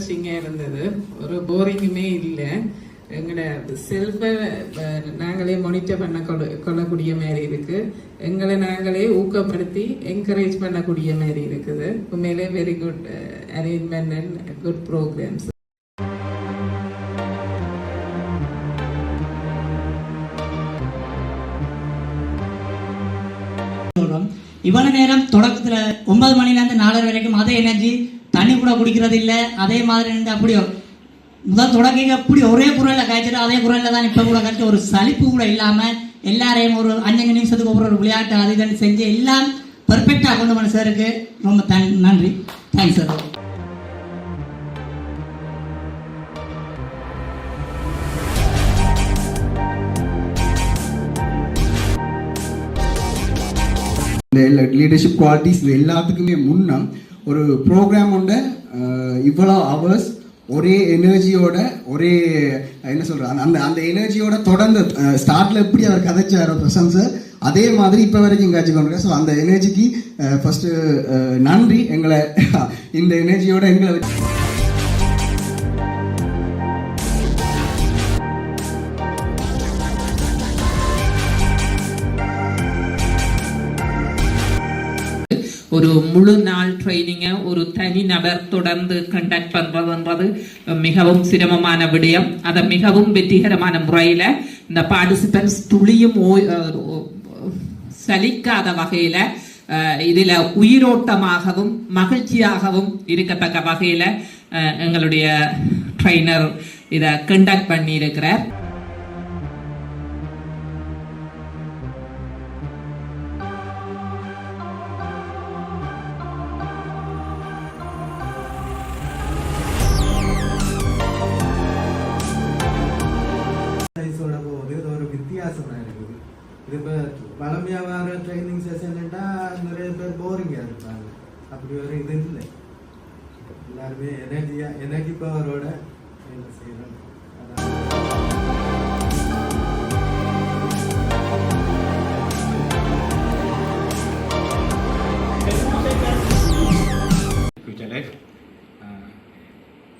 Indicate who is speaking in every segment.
Speaker 1: இன்ட்ரெஸ்டிங்காக இருந்தது. ஒரு போரிங்குமே இல்லை. எங்களோட செல்ஃபை நாங்களே மானிட்டர் பண்ண கொள்ளக்கூடிய மாதிரி இருக்கு. எங்களை நாங்களே ஊக்கப்படுத்தி என்கரேஜ் பண்ணக்கூடிய மாதிரி இருக்குது. உண்மையிலே very good arrangement and good programs.
Speaker 2: இவ்வளவு நேரம் தொடக்கத்துல 9 மணிலேருந்து 4 வரைக்கும் அதே எனர்ஜி, தண்ணி கூட குடிக்கிறது இல்லை. அதே மாதிரி இருந்து அப்படியோ முதல் தொடக்க அப்படி ஒரே குரல்ல காய்ச்சிட்டு அதே குரல்ல தான் இப்ப கூட காய்ச்சி ஒரு சலிப்பு கூட இல்லாம எல்லாரையும் ஒரு 5 நிமிஷத்துக்கு ஒரு விளையாட்டு அது இதுன்னு செஞ்சு எல்லாம் பெர்ஃபெக்டா கொண்டு போன சாருக்கு ரொம்ப நன்றி. Thanks sir.
Speaker 3: இந்த லீடர்ஷிப் குவாலிட்டிஸ் எல்லாத்துக்குமே முன்னம் ஒரு ப்ரோக்ராம் உண்ட இவ்வளோ ஹவர்ஸ் ஒரே எனர்ஜியோட ஒரே என்ன சொல்கிறாங்க அந்த எனர்ஜியோட தொடர்ந்து ஸ்டார்ட்ல எப்படி அவர் கதைச்சாரோ பிரசன்ட் சார் அதே மாதிரி இப்போ வரைக்கும் காட்சி கொண்டிருக்கேன். ஸோ அந்த எனர்ஜிக்கு ஃபர்ஸ்ட் நன்றி. எங்களை இந்த எனர்ஜியோட எங்களை
Speaker 1: ஒரு முழு நாள் ட்ரைனிங்கை ஒரு தனி நபர் தொடர்ந்து கண்டக்ட் பண்றதுன்றது மிகவும் சிரமமான விடயம். அதை மிகவும் வெற்றிகரமான முறையில் இந்த பார்ட்டிசிபென்ட்ஸ் துளியும் சலிக்காத வகையில் இதில் உயிரோட்டமாகவும் மகிழ்ச்சியாகவும் இருக்கத்தக்க வகையில் எங்களுடைய ட்ரைனர் இதை கண்டக்ட் பண்ணியிருக்கிறார்.
Speaker 4: இது இப்போ பழமையாக வர ட்ரைனிங் செஷன்ட்டா நிறைய பேர் போரிங்காக இருப்பாங்க. அப்படி ஒரு இது இல்லை. எல்லாருமே எனர்ஜி பவரோட வேலை செய்யணும்.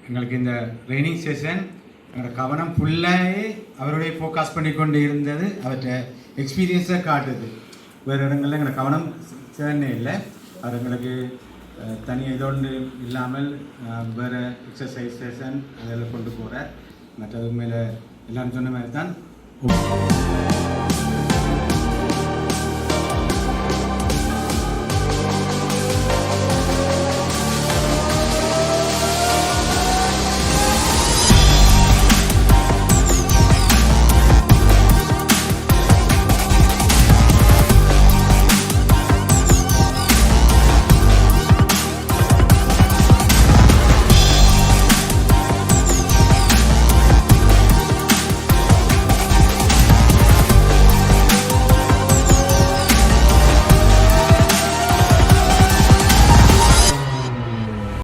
Speaker 5: எங்களுக்கு இந்த ட்ரைனிங் செஷன் எங்களோட கவனம் ஃபுல்லாகவே அவருடைய ஃபோக்கஸ் பண்ணி கொண்டு இருந்தது. அவற்றை எக்ஸ்பீரியன்ஸாக காட்டுது. வேறு இடங்களில் எங்களை கவனம் சேர்னே இல்லை. அது எங்களுக்கு தனி இதொன்று இல்லாமல் வேறு எக்ஸசைஸ் செஷன் அதெல்லாம் கொண்டு போகிறார். மற்றது மேலே எல்லாரும் சொன்ன மாதிரி தான்